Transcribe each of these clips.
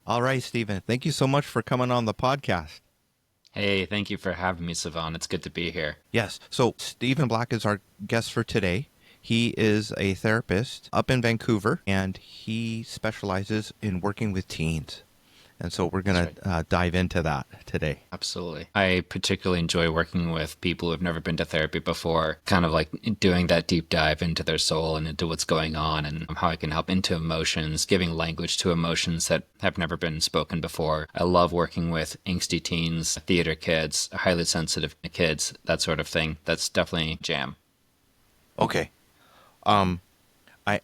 All right, Stephen. Thank you so much for coming on the podcast. Hey, thank you for having me, Savan. It's good to be here. Yes. So, Stephen Black is our guest for today. He is a therapist up in Vancouver and he specializes in working with teens. And so, we're That's going right. to dive into that today. Absolutely. I particularly enjoy working with people who've never been to therapy before, kind of like doing that deep dive into their soul and into what's going on and how I can help into emotions, giving language to emotions that have never been spoken before. I love working with angsty teens, theater kids, highly sensitive kids, that sort of thing. That's definitely jam. Okay. Um, I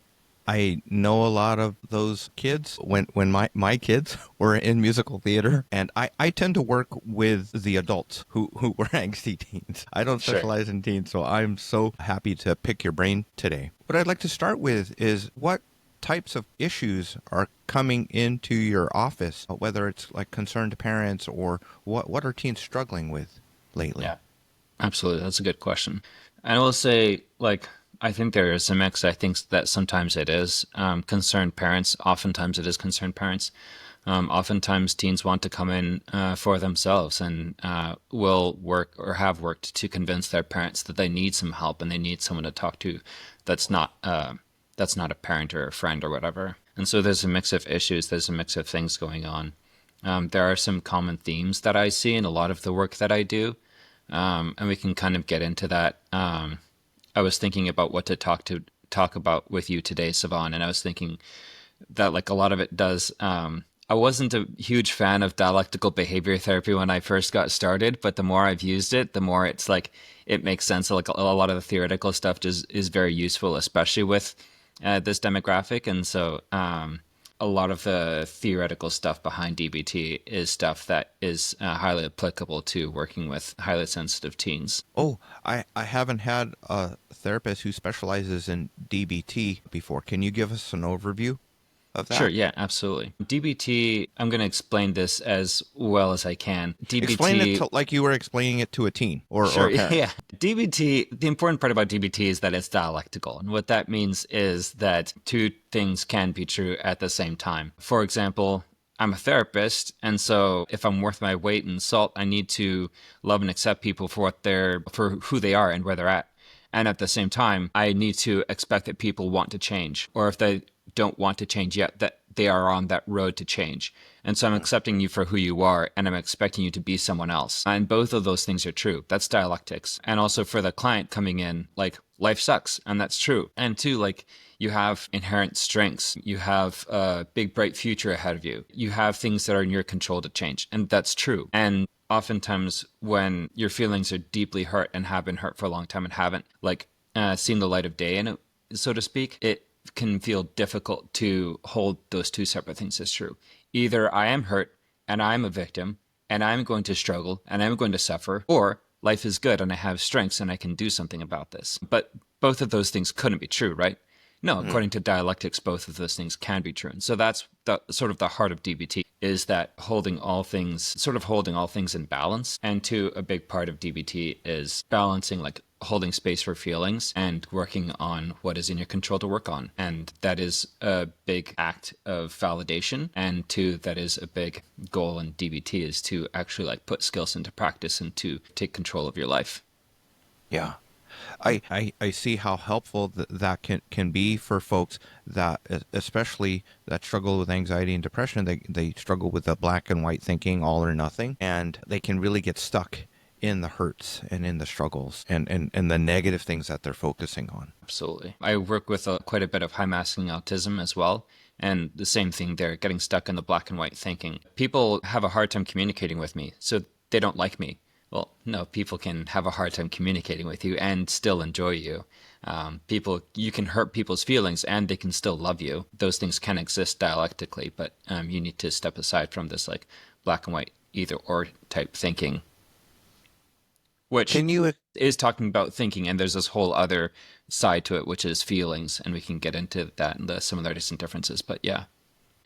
I know a lot of those kids when my kids were in musical theater, and I tend to work with the adults who were angsty teens. I don't Sure. specialize in teens, so I'm so happy to pick your brain today. What I'd like to start with is what types of issues are coming into your office, whether it's like concerned parents or what are teens struggling with lately? Yeah. Absolutely. That's a good question. And I will say, I think there is a mix. I think that sometimes it is concerned parents. Oftentimes it is concerned parents. Oftentimes teens want to come in for themselves and will work or have worked to convince their parents that they need some help and they need someone to talk to that's not that's not a parent or a friend or whatever. And so there's a mix of issues. There's a mix of things going on. There are some common themes that I see in a lot of the work that I do, and we can kind of get into that. I was thinking about what to talk about with you today, Savan, and I was thinking that like a lot of it does. I wasn't a huge fan of dialectical behavior therapy when I first got started, but the more I've used it, the more it's like it makes sense. Like a lot of the theoretical stuff is very useful, especially with this demographic, and so a lot of the theoretical stuff behind DBT is stuff that is highly applicable to working with highly sensitive teens. Oh, I haven't had a therapist who specializes in DBT before. Can you give us an overview of Sure, that? yeah, absolutely. DBT, I'm going to explain this as well as I can. Explain it DBT, to, like you were explaining it to a teen or sure, a parent. yeah. DBT, the important part about DBT is that it's dialectical. And what that means is that two things can be true at the same time. For example, I'm a therapist, and so if I'm worth my weight in salt, I need to love and accept people for who they are and where they're at. And at the same time, I need to expect that people want to change, or if they don't want to change yet, that they are on that road to change. And so I'm accepting you for who you are, and I'm expecting you to be someone else. And both of those things are true. That's dialectics. And also for the client coming in, like, life sucks, and that's true. And two, like, you have inherent strengths. You have a big, bright future ahead of you. You have things that are in your control to change, and that's true. And oftentimes, when your feelings are deeply hurt and have been hurt for a long time and haven't, like, seen the light of day in it, so to speak, it can feel difficult to hold those two separate things as true. Either I am hurt and I'm a victim and I'm going to struggle and I'm going to suffer, or life is good and I have strengths and I can do something about this. But both of those things couldn't be true, right? No, Mm, according to dialectics, both of those things can be true. And so that's the sort of the heart of DBT is that holding all things in balance. And two, a big part of DBT is balancing, like holding space for feelings and working on what is in your control to work on. And that is a big act of validation. And two, that is a big goal in DBT is to actually like put skills into practice and to take control of your life. yeah. I see how helpful that can be for folks that, especially that struggle with anxiety and depression. They struggle with the black and white thinking, all or nothing, and they can really get stuck in the hurts and in the struggles and the negative things that they're focusing on. Absolutely. I work with quite a bit of high masking autism as well. And the same thing there, getting stuck in the black and white thinking. People have a hard time communicating with me, so they don't like me. Well, no, people can have a hard time communicating with you and still enjoy you. You can hurt people's feelings and they can still love you. Those things can exist dialectically, but you need to step aside from this like black and white either or type thinking, which Can you is talking about thinking, and there's this whole other side to it, which is feelings, and we can get into that and the similarities and differences. But yeah,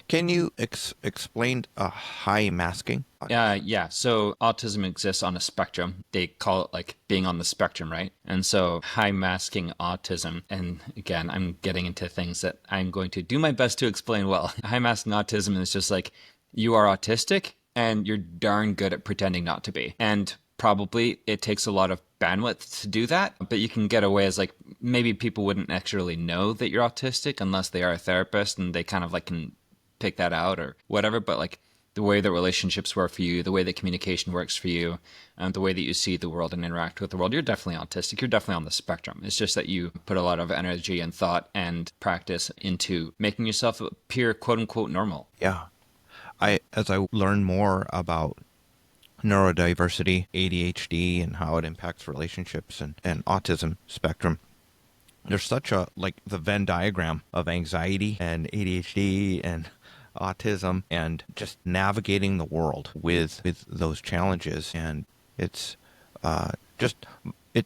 explain high masking? yeah. So autism exists on a spectrum. They call it like being on the spectrum, right? And so high masking autism, and again, I'm getting into things that I'm going to do my best to explain well. High masking autism is just like you are autistic and you're darn good at pretending not to be. And probably it takes a lot of bandwidth to do that, but you can get away as like maybe people wouldn't actually know that you're autistic unless they are a therapist and they kind of like can pick that out or whatever. But like the way that relationships work for you, the way that communication works for you, the way that you see the world and interact with the world, you're definitely autistic. You're definitely on the spectrum. It's just that you put a lot of energy and thought and practice into making yourself appear quote unquote normal. Yeah. As I learn more about neurodiversity, ADHD, and how it impacts relationships and autism spectrum, there's such a, like, the Venn diagram of anxiety and ADHD and autism and just navigating the world with those challenges. And it's just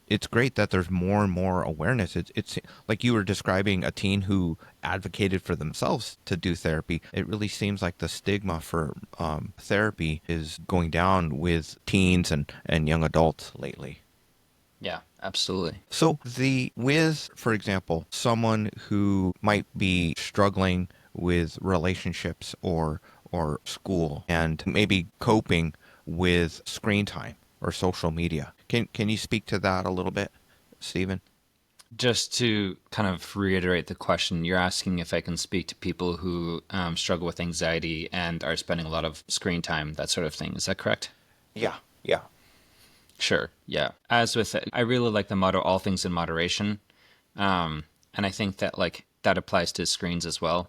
it's great that there's more and more awareness. It's like you were describing a teen who advocated for themselves to do therapy. It really seems like the stigma for therapy is going down with teens and young adults lately. Yeah, absolutely. So for example, someone who might be struggling with relationships or school and maybe coping with screen time or social media. Can you speak to that a little bit, Stephen? Just to kind of reiterate the question, you're asking if I can speak to people who struggle with anxiety and are spending a lot of screen time, that sort of thing. Is that correct? Yeah, yeah. Sure. Yeah. As with it, I really like the motto, all things in moderation. And I think that like that applies to screens as well.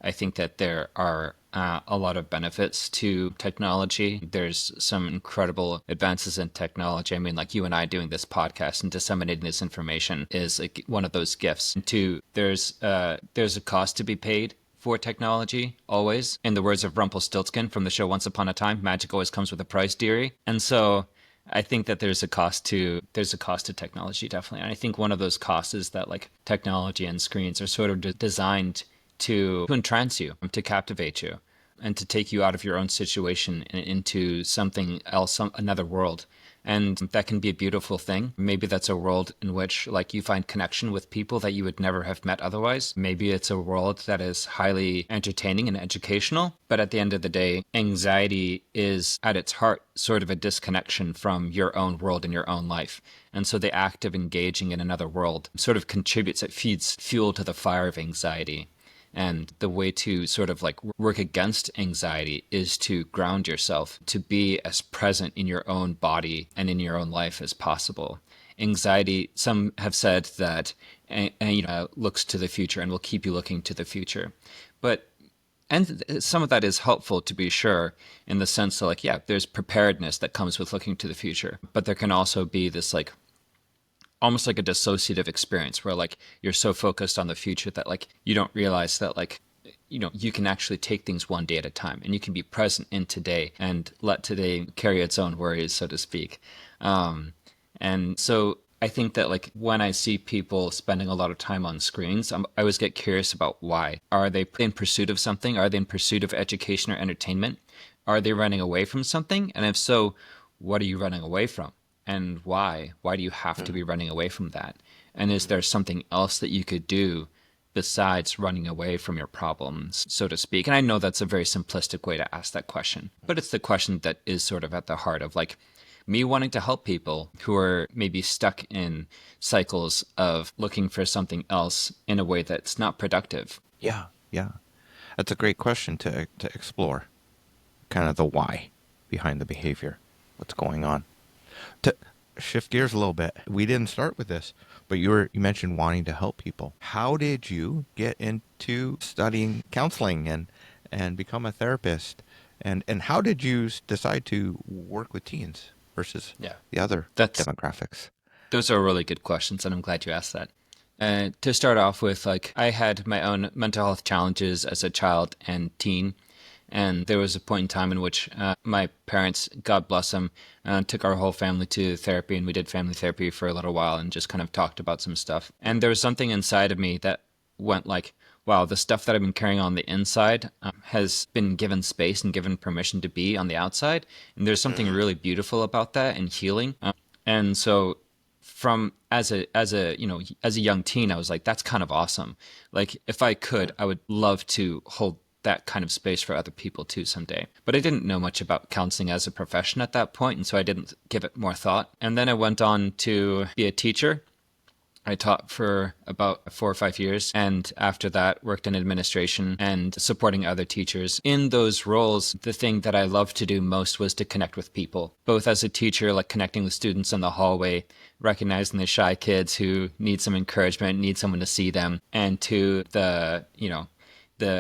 I think that there are a lot of benefits to technology. There's some incredible advances in technology. I mean, like you and I doing this podcast and disseminating this information is like one of those gifts. And two, there's a cost to be paid for technology, always. In the words of Rumpelstiltskin from the show Once Upon a Time, magic always comes with a price, dearie. And so I think that there's a cost to technology, definitely. And I think one of those costs is that like technology and screens are sort of designed to entrance you, to captivate you, and to take you out of your own situation and into something else, another world. And that can be a beautiful thing. Maybe that's a world in which like you find connection with people that you would never have met otherwise. Maybe it's a world that is highly entertaining and educational. But at the end of the day, anxiety is at its heart sort of a disconnection from your own world and your own life. And so the act of engaging in another world sort of contributes, it feeds fuel to the fire of anxiety. And the way to sort of like work against anxiety is to ground yourself, to be as present in your own body and in your own life as possible. Anxiety, some have said that, looks to the future and will keep you looking to the future. And some of that is helpful, to be sure, in the sense that like, yeah, there's preparedness that comes with looking to the future. But there can also be this like almost like a dissociative experience where like you're so focused on the future that like you don't realize that like you can actually take things one day at a time and you can be present in today and let today carry its own worries, so to speak. And so I think that like when I see people spending a lot of time on screens, I always get curious about why. Are they in pursuit of something? Are they in pursuit of education or entertainment? Are they running away from something? And if so, what are you running away from? And why? Why do you have to be running away from that? And is there something else that you could do besides running away from your problems, so to speak? And I know that's a very simplistic way to ask that question, but it's the question that is sort of at the heart of like me wanting to help people who are maybe stuck in cycles of looking for something else in a way that's not productive. Yeah, yeah. That's a great question to explore, kind of the why behind the behavior, what's going on. To shift gears a little bit, we didn't start with this, but you mentioned wanting to help people. How did you get into studying counseling and become a therapist? And how did you decide to work with teens versus the other demographics? Those are really good questions, and I'm glad you asked that. To start off with, like I had my own mental health challenges as a child and teen. And there was a point in time in which my parents, God bless them, took our whole family to therapy, and we did family therapy for a little while and just kind of talked about some stuff. And there was something inside of me that went like, wow, the stuff that I've been carrying on the inside has been given space and given permission to be on the outside. And there's something really beautiful about that and healing. And so from as a young teen, I was like, that's kind of awesome. Like if I could, I would love to hold that kind of space for other people too someday. But I didn't know much about counseling as a profession at that point, and so I didn't give it more thought. And then I went on to be a teacher. I taught for about 4 or 5 years, and after that worked in administration and supporting other teachers. In those roles, the thing that I loved to do most was to connect with people, both as a teacher, like connecting with students in the hallway, recognizing the shy kids who need some encouragement, need someone to see them, and to the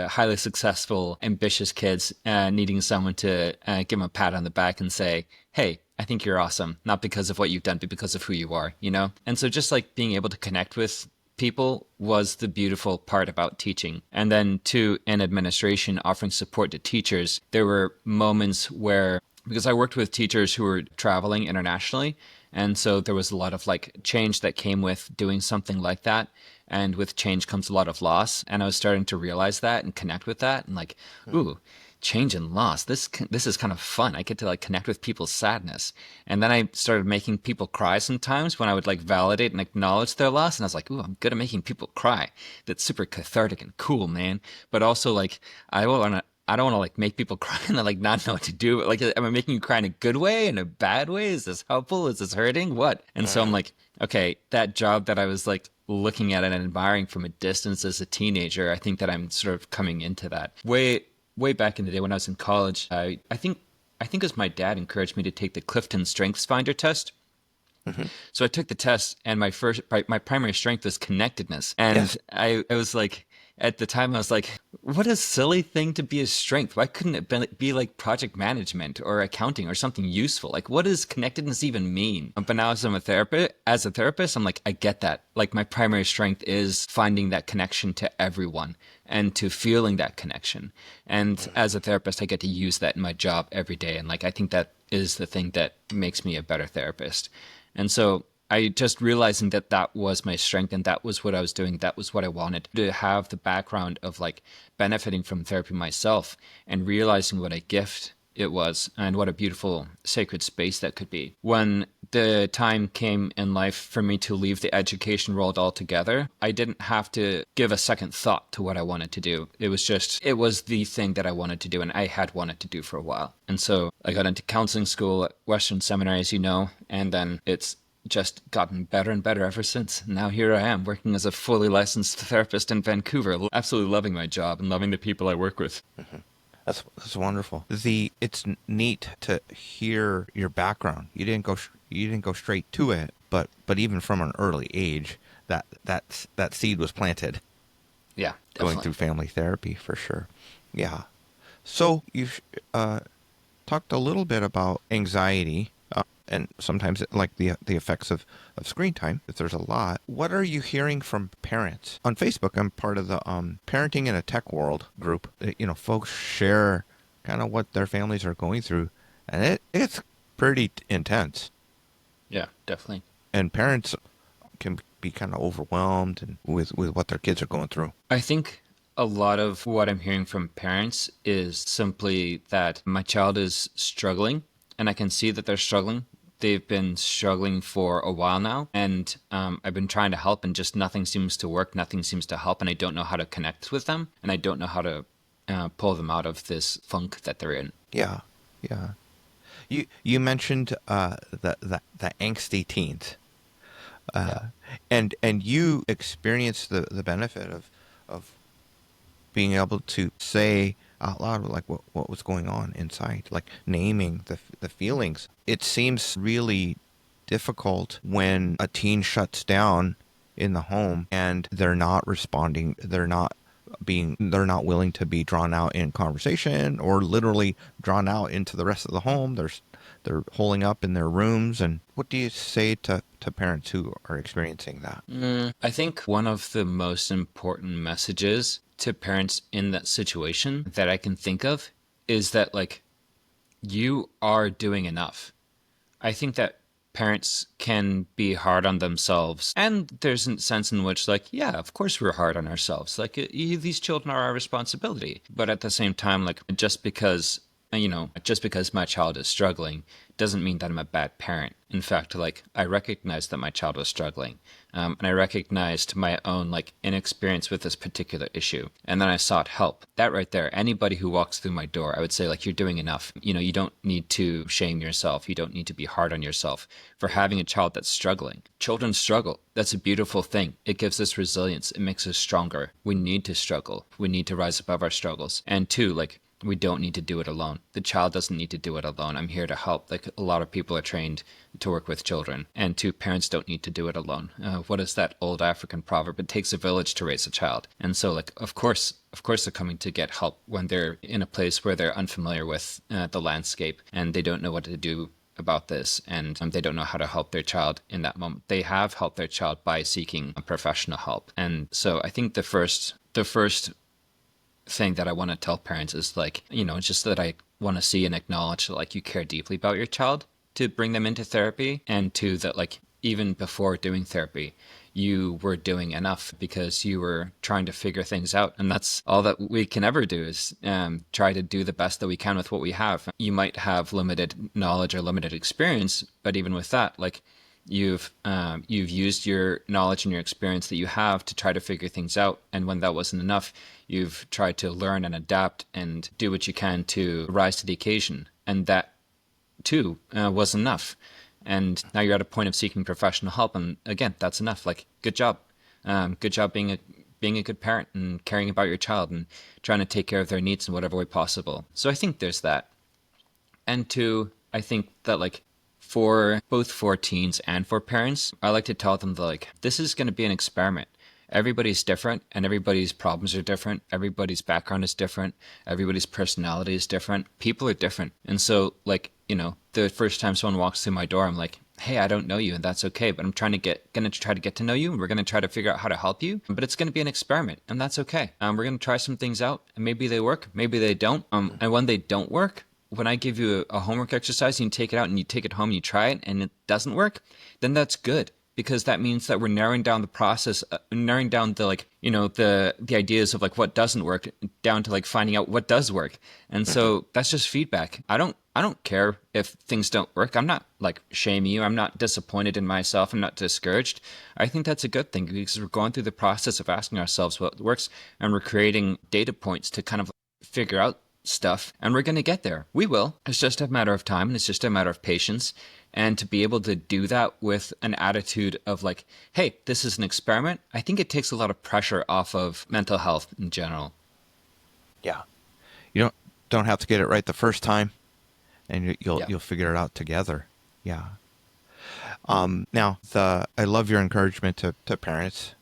highly successful, ambitious kids needing someone to give them a pat on the back and say, hey, I think you're awesome, not because of what you've done, but because of who you are, you know? And so just like being able to connect with people was the beautiful part about teaching. And then too, in administration, offering support to teachers, there were moments where, because I worked with teachers who were traveling internationally, and so there was a lot of like change that came with doing something like that. And with change comes a lot of loss. And I was starting to realize that and connect with that and like, ooh, change and loss. This is kind of fun. I get to like connect with people's sadness. And then I started making people cry sometimes when I would like validate and acknowledge their loss. And I was like, ooh, I'm good at making people cry. That's super cathartic and cool, man. But also like, I don't want to like make people cry and like not know what to do. Like, am I making you cry in a good way, in a bad way? Is this helpful? Is this hurting? What? And so I'm like, okay, that job that I was like looking at and admiring from a distance as a teenager, I think that I'm sort of coming into that. Way back in the day when I was in college, I think it was my dad encouraged me to take the Clifton Strengths Finder test. Mm-hmm. So I took the test, and my primary strength was connectedness. And yes. I was like, at the time, I was like, what a silly thing to be a strength. Why couldn't it be like project management or accounting or something useful? Like, what does connectedness even mean? But now as a therapist, I'm like, I get that. Like, my primary strength is finding that connection to everyone and to feeling that connection. And as a therapist, I get to use that in my job every day. And like, I think that is the thing that makes me a better therapist. And so I just realizing that that was my strength and that was what I was doing. That was what I wanted, to have the background of like benefiting from therapy myself and realizing what a gift it was and what a beautiful sacred space that could be. When the time came in life for me to leave the education world altogether, I didn't have to give a second thought to what I wanted to do. It was the thing that I wanted to do and I had wanted to do for a while. And so I got into counseling school at Western Seminary, as you know, and then it's just gotten better and better ever since. Now here I am working as a fully licensed therapist in Vancouver, absolutely loving my job and loving the people I work with. Mm-hmm. That's wonderful. It's neat to hear your background. You didn't go straight to it, but even from an early age, that seed was planted. Yeah, definitely. Going through family therapy for sure. Yeah. So you've talked a little bit about anxiety. And sometimes like the effects of screen time, if there's a lot. What are you hearing from parents? On Facebook, I'm part of the Parenting in a Tech World group. Folks share kind of what their families are going through, and it's pretty intense. Yeah, definitely. And parents can be kind of overwhelmed and with what their kids are going through. I think a lot of what I'm hearing from parents is simply that my child is struggling, and I can see that they're struggling. They've been struggling for a while now, and I've been trying to help, and just nothing seems to work. Nothing seems to help, and I don't know how to connect with them, and I don't know how to pull them out of this funk that they're in. Yeah. You mentioned the angsty teens, and you experienced the benefit of being able to say out loud like what was going on inside, like naming the feelings. It seems really difficult when a teen shuts down in the home and they're not responding, they're not willing to be drawn out in conversation or literally drawn out into the rest of the home. They're holding up in their rooms. And what do you say to parents who are experiencing that? I think one of the most important messages to parents in that situation that I can think of is that like, you are doing enough. I think that parents can be hard on themselves, and there's a sense in which like, yeah, of course we're hard on ourselves. Like these children are our responsibility. But at the same time, like just because just because my child is struggling doesn't mean that I'm a bad parent. In fact, like, I recognized that my child was struggling. And I recognized my own like inexperience with this particular issue. And then I sought help. That right there, anybody who walks through my door, I would say, like, you're doing enough. You don't need to shame yourself. You don't need to be hard on yourself for having a child that's struggling. Children struggle. That's a beautiful thing. It gives us resilience. It makes us stronger. We need to struggle. We need to rise above our struggles. And two, like, we don't need to do it alone. The child doesn't need to do it alone. I'm here to help. Like, a lot of people are trained to work with children. And two, parents don't need to do it alone. What is that old African proverb? It takes a village to raise a child. And so, like, of course they're coming to get help when they're in a place where they're unfamiliar with the landscape and they don't know what to do about this, and they don't know how to help their child in that moment. They have helped their child by seeking professional help. And so I think the first thing that I want to tell parents is, like, it's just that I want to see and acknowledge that, like, you care deeply about your child to bring them into therapy, and two, that, like, even before doing therapy, you were doing enough because you were trying to figure things out. And that's all that we can ever do, is try to do the best that we can with what we have. You might have limited knowledge or limited experience, but even with that, like, you've used your knowledge and your experience that you have to try to figure things out. And when that wasn't enough, you've tried to learn and adapt and do what you can to rise to the occasion. And that too was enough. And now you're at a point of seeking professional help. And again, that's enough. Like, good job. Good job being a good parent and caring about your child and trying to take care of their needs in whatever way possible. So I think there's that. And two, I think that, like, for both for teens and for parents, I like to tell them that, like, this is going to be an experiment. Everybody's different and everybody's problems are different. Everybody's background is different. Everybody's personality is different. People are different. And so, like, the first time someone walks through my door, I'm like, hey, I don't know you, and that's okay, but I'm going to try to get to know you, and we're going to try to figure out how to help you, but it's going to be an experiment, and that's okay. We're going to try some things out, and maybe they work, maybe they don't. And when they don't work, when I give you a homework exercise and you take it out and you take it home and you try it and it doesn't work, then that's good. Because that means that we're narrowing down the process, narrowing down the, like, the ideas of, like, what doesn't work down to, like, finding out what does work. And so that's just feedback. I don't care if things don't work. I'm not, like, shaming you. I'm not disappointed in myself. I'm not discouraged. I think that's a good thing because we're going through the process of asking ourselves what works, and we're creating data points to kind of figure out stuff, and we're going to get there. We will. It's just a matter of time, and it's just a matter of patience. And to be able to do that with an attitude of, like, hey, this is an experiment, I think it takes a lot of pressure off of mental health in general. Yeah. You don't have to get it right the first time, and you'll figure it out together. Yeah. Now, I love your encouragement to parents.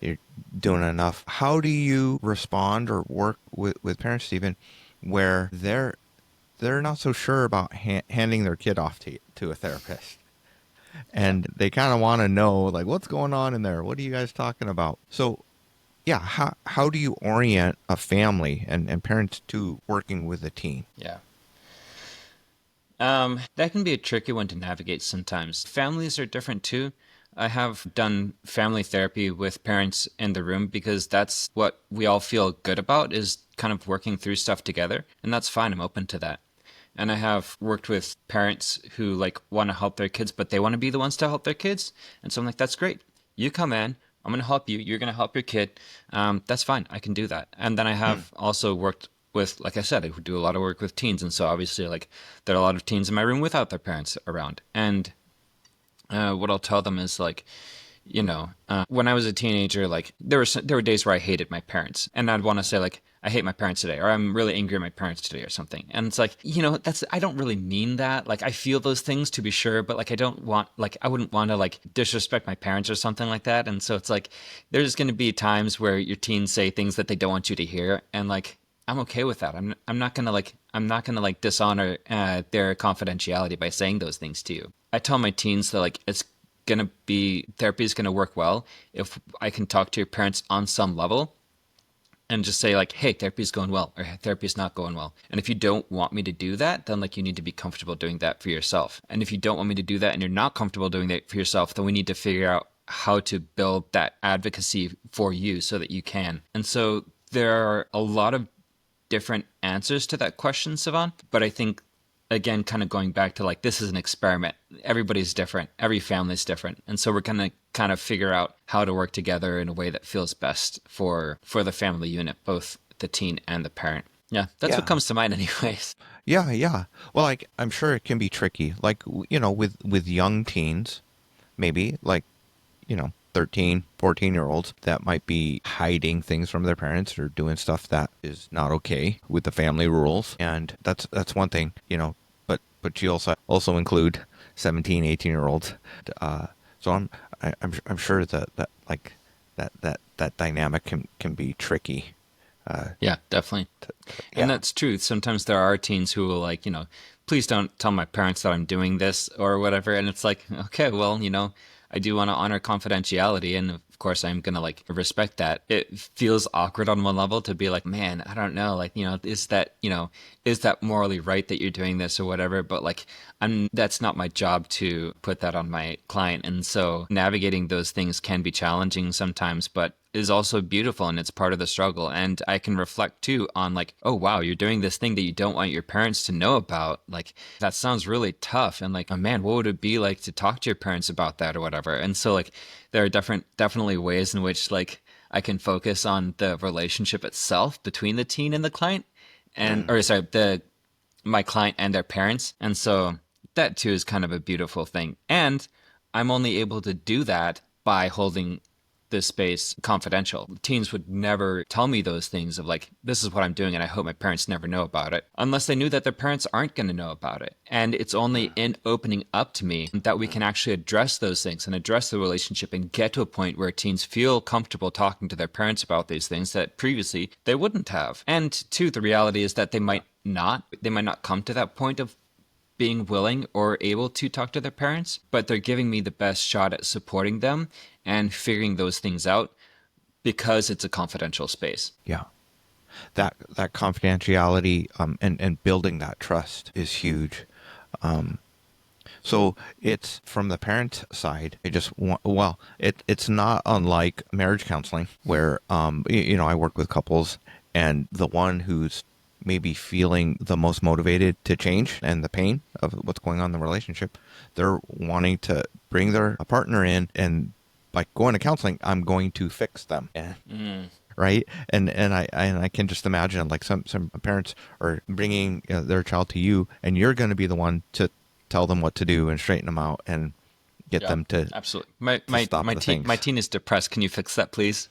You're doing enough. How do you respond or work with parents, Stephen, where they're not so sure about handing their kid off to a therapist, and they kind of want to know, like, what's going on in there? What are you guys talking about? So, yeah, how do you orient a family and parents to working with a teen? Yeah. That can be a tricky one to navigate sometimes. Families are different too. I have done family therapy with parents in the room because that's what we all feel good about, is kind of working through stuff together. And that's fine. I'm open to that. And I have worked with parents who, like, want to help their kids, but they want to be the ones to help their kids. And so I'm like, that's great. You come in. I'm going to help you. You're going to help your kid. That's fine. I can do that. And then I have also worked with, like I said, I do a lot of work with teens. And so obviously, like, there are a lot of teens in my room without their parents around. And what I'll tell them is, like, when I was a teenager, like, there were days where I hated my parents, and I'd want to say, like, I hate my parents today, or I'm really angry at my parents today, or something. And it's like, I don't really mean that. Like, I feel those things, to be sure, but, like, I wouldn't want to, like, disrespect my parents or something like that. And so it's like, there's going to be times where your teens say things that they don't want you to hear, and, like, I'm okay with that. I'm not gonna dishonor their confidentiality by saying those things to you. I tell my teens that, like, therapy is gonna work well if I can talk to your parents on some level and just say, like, hey, therapy's going well, or therapy's not going well. And if you don't want me to do that, then, like, you need to be comfortable doing that for yourself. And if you don't want me to do that and you're not comfortable doing that for yourself, then we need to figure out how to build that advocacy for you so that you can. And so there are a lot of different answers to that question, Sivan. But I think, again, kind of going back to like, this is an experiment. Everybody's different. Every family's different. And so we're going to kind of figure out how to work together in a way that feels best for the family unit, both the teen and the parent. Yeah, that's what Yeah. comes to mind anyways. Yeah, yeah. Well, like I'm sure it can be tricky. Like with young teens, maybe like 13, 14-year-olds that might be hiding things from their parents or doing stuff that is not okay with the family rules. And that's one thing, but you also include 17, 18-year-olds. So I'm sure that like that dynamic can be tricky. Yeah, definitely. And Yeah. that's true. Sometimes there are teens who will like, please don't tell my parents that I'm doing this or whatever. And it's like, okay, well, I do want to honor confidentiality. And of course, I'm going to like respect that. It feels awkward on one level to be like, man, I don't know. Like, is that morally right that you're doing this or whatever? But like, that's not my job to put that on my client. And so navigating those things can be challenging sometimes, but is also beautiful, and it's part of the struggle. And I can reflect too on like, oh wow, you're doing this thing that you don't want your parents to know about. Like that sounds really tough. And like, oh man, what would it be like to talk to your parents about that or whatever? And so like there are definitely ways in which like I can focus on the relationship itself between the teen and the client, and or sorry, the my client and their parents. And so that too is kind of a beautiful thing. And I'm only able to do that by holding this space confidential. Teens would never tell me those things of like, this is what I'm doing and I hope my parents never know about it, unless they knew that their parents aren't going to know about it. And it's only in opening up to me that we can actually address those things and address the relationship and get to a point where teens feel comfortable talking to their parents about these things that previously they wouldn't have. And two, the reality is that they might not come to that point of being willing or able to talk to their parents, but they're giving me the best shot at supporting them and figuring those things out because it's a confidential space. Yeah. That confidentiality and building that trust is huge. So it's from the parent side. It's not unlike marriage counseling where I work with couples, and the one who's maybe feeling the most motivated to change and the pain of what's going on in the relationship, they're wanting to bring their partner in, and by going to counseling, I'm going to fix them. Right. And I can just imagine like some parents are bringing their child to you, and you're going to be the one to tell them what to do and straighten them out and get them to absolutely. stop the things. My teen is depressed. Can you fix that, please?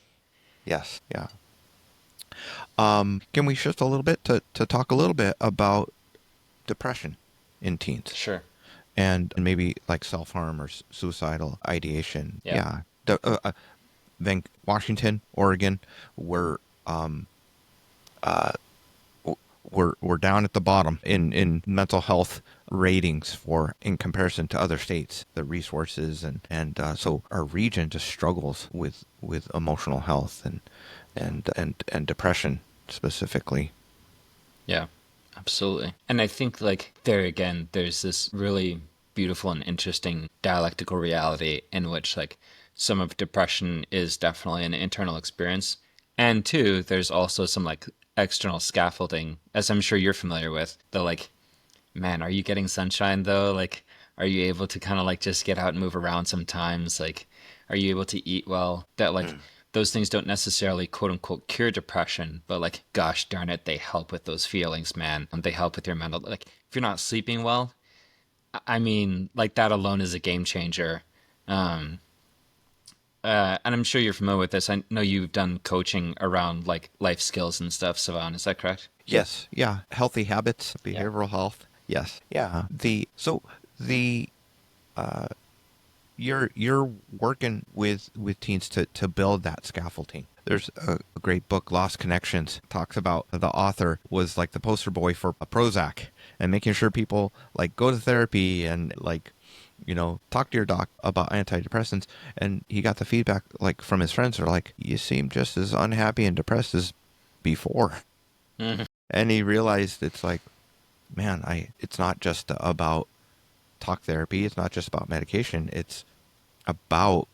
Yes. Yeah. Can we shift a little bit to talk a little bit about depression in teens? Sure. And maybe like self-harm or suicidal ideation. Yeah. Washington, Oregon, we're down at the bottom in mental health ratings in comparison to other states, the resources, and so our region just struggles with emotional health and depression specifically. Yeah, absolutely. And I think like there again, there's this really beautiful and interesting dialectical reality in which like some of depression is definitely an internal experience. And two, there's also some like external scaffolding, as I'm sure you're familiar with, the like, man, are you getting sunshine though? Like, are you able to kind of like just get out and move around sometimes? Like, are you able to eat well? That like those things don't necessarily quote unquote cure depression, but like, gosh darn it, they help with those feelings, man. And they help with your mental, like if you're not sleeping well, I mean, like that alone is a game changer. And I'm sure you're familiar with this. I know you've done coaching around like life skills and stuff, Savan. Is that correct? Yes. Yeah. Healthy habits, behavioral health. Yes. Yeah. You're working with teens to build that scaffolding. There's a great book, Lost Connections, talks about the author was like the poster boy for a Prozac and making sure people like go to therapy and like, talk to your doc about antidepressants. And he got the feedback like from his friends are like, you seem just as unhappy and depressed as before. Mm-hmm. And he realized it's like, man, it's not just about talk therapy. It's not just about medication. It's about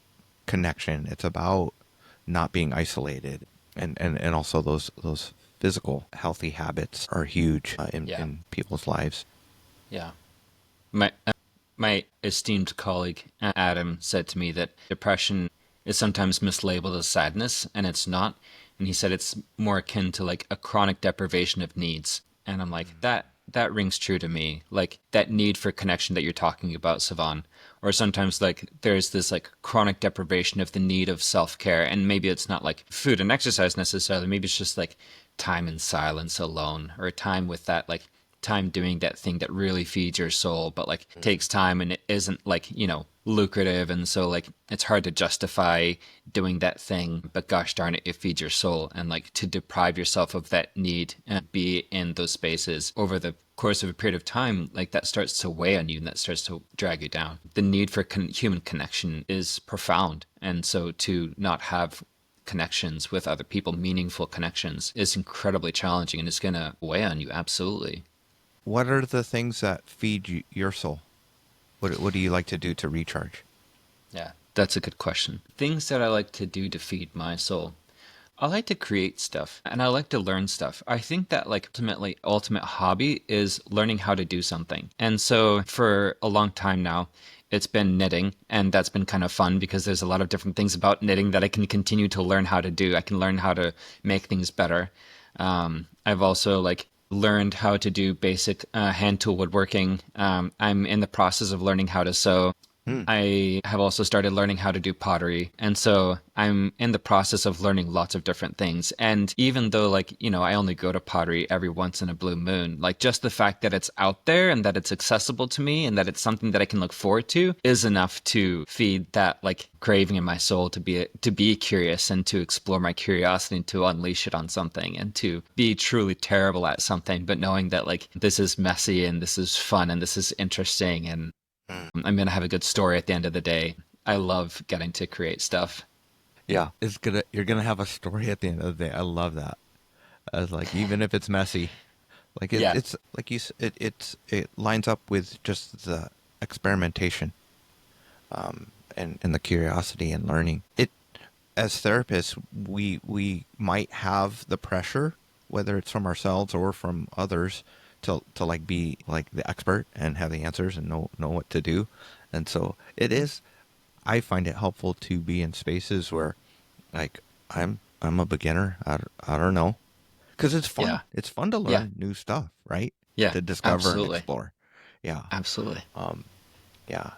connection. It's about not being isolated and also those physical healthy habits are huge Yeah. in people's lives. Yeah. My my esteemed colleague Adam said to me that depression is sometimes mislabeled as sadness, and it's not. And he said it's more akin to like a chronic deprivation of needs. And I'm like, that rings true to me. Like that need for connection that you're talking about, Savan. Or sometimes like there's this like chronic deprivation of the need of self-care, and maybe it's not like food and exercise necessarily. Maybe it's just like time in silence alone, or time with that like time doing that thing that really feeds your soul, but like takes time and it isn't like, lucrative. And so like it's hard to justify doing that thing, but gosh darn it, it feeds your soul. And like to deprive yourself of that need and be in those spaces over the course of a period of time, like that starts to weigh on you and that starts to drag you down. The need for human connection is profound. And so to not have connections with other people, meaningful connections, is incredibly challenging and it's going to weigh on you. Absolutely. What are the things that feed your soul? What do you like to do to recharge? Yeah, that's a good question. Things that I like to do to feed my soul. I like to create stuff and I like to learn stuff. I think that like ultimate hobby is learning how to do something. And so for a long time now, it's been knitting, and that's been kind of fun because there's a lot of different things about knitting that I can continue to learn how to do. I can learn how to make things better. I've also like learned how to do basic hand tool woodworking. I'm in the process of learning how to sew. Hmm. I have also started learning how to do pottery. And so I'm in the process of learning lots of different things. And even though, like, I only go to pottery every once in a blue moon, like just the fact that it's out there and that it's accessible to me and that it's something that I can look forward to is enough to feed that like craving in my soul to be curious and to explore my curiosity and to unleash it on something and to be truly terrible at something, but knowing that like this is messy and this is fun and this is interesting and I'm going to have a good story at the end of the day. I love getting to create stuff. Yeah, you're gonna have a story at the end of the day. I love that. As like even if it's messy, like Yeah. it's like it lines up with just the experimentation, and the curiosity and learning. It as therapists, we might have the pressure, whether it's from ourselves or from others, to like be like the expert and have the answers and know what to do. And so it is, I find it helpful to be in spaces where like I'm a beginner. I don't know, because it's fun. Yeah. It's fun to Yeah. learn new stuff, right? Yeah. To discover and Absolutely. explore. Yeah. Absolutely. Yeah.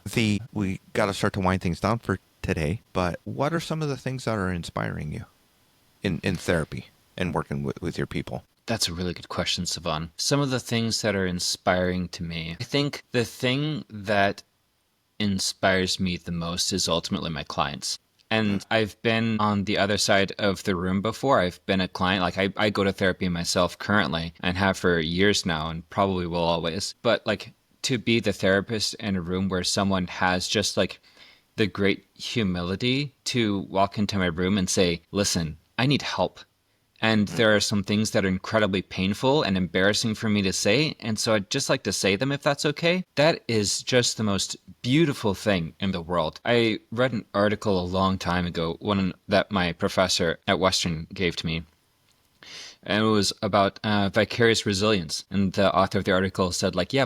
We got to start to wind things down for today, but what are some of the things that are inspiring you in therapy and working with your people? That's a really good question, Savan. Some of the things that are inspiring to me, I think the thing that inspires me the most is ultimately my clients. And I've been on the other side of the room before. I've been a client. Like I go to therapy myself currently and have for years now and probably will always. But like to be the therapist in a room where someone has just like the great humility to walk into my room and say, listen, I need help. And there are some things that are incredibly painful and embarrassing for me to say. And so I'd just like to say them if that's okay. That is just the most beautiful thing in the world. I read an article a long time ago, one that my professor at Western gave to me, and it was about vicarious resilience. And the author of the article said, like, yeah,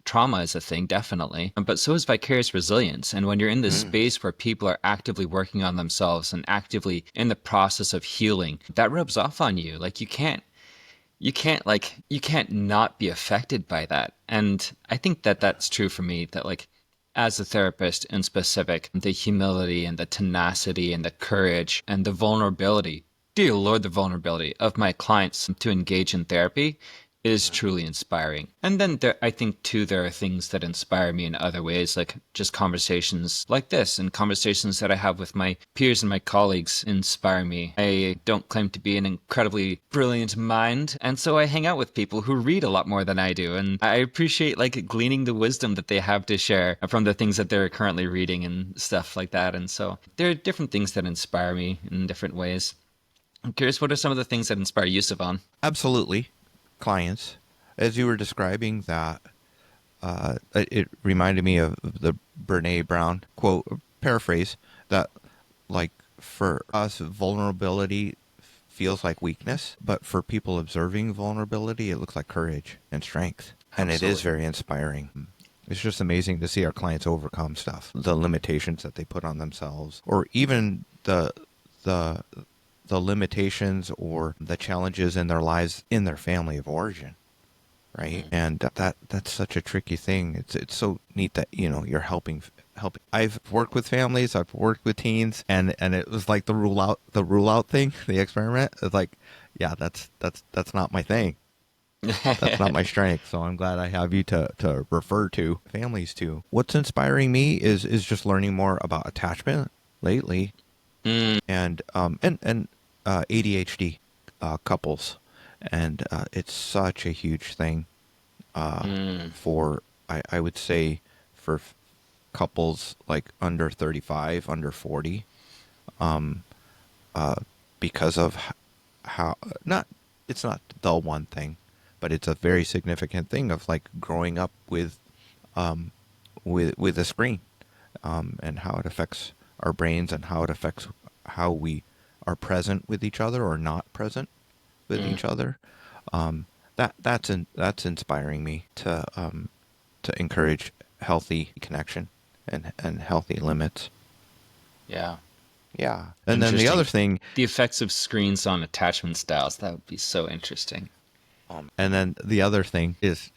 trauma is a thing, definitely, but so is vicarious resilience. And when you're in this space where people are actively working on themselves and actively in the process of healing, that rubs off on you. Like you can't not be affected by that. And I think that that's true for me. That like as a therapist in specific, the humility and the tenacity and the courage and the vulnerability, dear Lord, the vulnerability of my clients to engage in therapy is truly inspiring. And then I think too, there are things that inspire me in other ways, like just conversations like this and conversations that I have with my peers and my colleagues inspire me. I don't claim to be an incredibly brilliant mind, and so I hang out with people who read a lot more than I do, and I appreciate like gleaning the wisdom that they have to share from the things that they're currently reading and stuff like that. And so there are different things that inspire me in different ways. I'm curious, what are some of the things that inspire you, Savan? Absolutely. Clients, as you were describing that, it reminded me of the Brene Brown quote, paraphrase, that like for us, vulnerability feels like weakness, but for people observing vulnerability, it looks like courage and strength. And it is Absolutely. very inspiring. It's just amazing to see our clients overcome stuff, the limitations that they put on themselves, or even the the limitations or the challenges in their lives in their family of origin, right? Mm. And that's such a tricky thing. It's so neat that you're helping. I've worked with families, I've worked with teens, and it was like the rule out thing, the experiment. It's like, yeah, that's not my thing. That's not my strength. So I'm glad I have you to refer to families to. What's inspiring me is just learning more about attachment lately, Mm. and ADHD couples, and it's such a huge thing Mm. for I would say for couples like under 35, under 40, because of how not it's not the one thing, but it's a very significant thing of like growing up with a screen, and how it affects our brains and how it affects how we are present with each other or not present with Mm. each other. That's inspiring me to encourage healthy connection and healthy limits. Yeah. Yeah. And then the other Interesting. thing, The effects of screens on attachment styles. That would be so interesting. is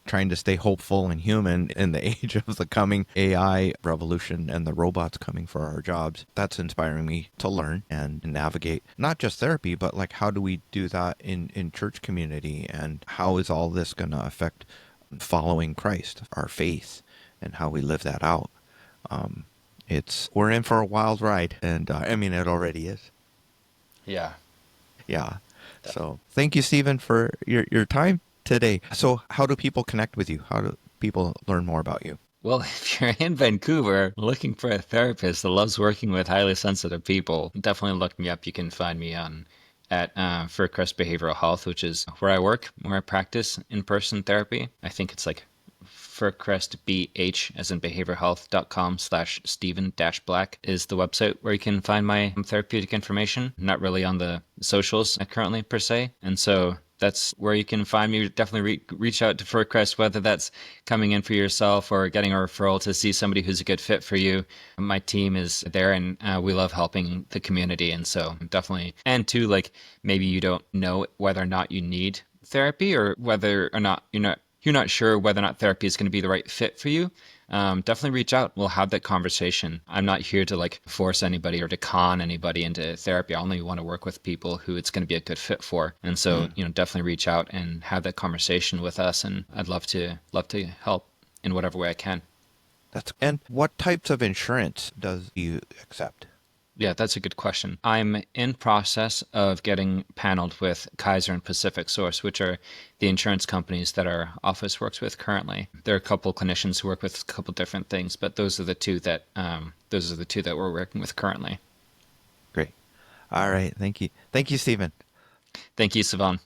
trying to stay hopeful and human in the age of the coming AI revolution and the robots coming for our jobs. That's inspiring me to learn and navigate not just therapy, but like how do we do that in church community, and how is all this going to affect following Christ, our faith, and how we live that out. We're in for a wild ride, and I mean it already is. Yeah. Yeah. So thank you, Stephen, for your time today. So how do people connect with you? How do people learn more about you? Well, if you're in Vancouver looking for a therapist that loves working with highly sensitive people, definitely look me up. You can find me on at Fir Crest Behavioral Health, which is where I work, where I practice in-person therapy. I think it's like fircrestbh as in behavioralhealth.com/Stephen-Black is the website where you can find my therapeutic information. I'm not really on the socials currently per se. And so that's where you can find me. Definitely reach out to Fir Crest, whether that's coming in for yourself or getting a referral to see somebody who's a good fit for you. My team is there, and we love helping the community. And so definitely, and two, like maybe you don't know whether or not you need therapy, or whether or not you're not sure whether or not therapy is going to be the right fit for you. Definitely reach out. We'll have that conversation. I'm not here to like force anybody or to con anybody into therapy. I only want to work with people who it's going to be a good fit for. And so, definitely reach out and have that conversation with us. And I'd love to help in whatever way I can. And what types of insurance does you accept? Yeah, that's a good question. I'm in process of getting paneled with Kaiser and Pacific Source, which are the insurance companies that our office works with currently. There are a couple clinicians who work with a couple different things, but those are the two that we're working with currently. Great. All right. Thank you. Thank you, Stephen. Thank you, Savan.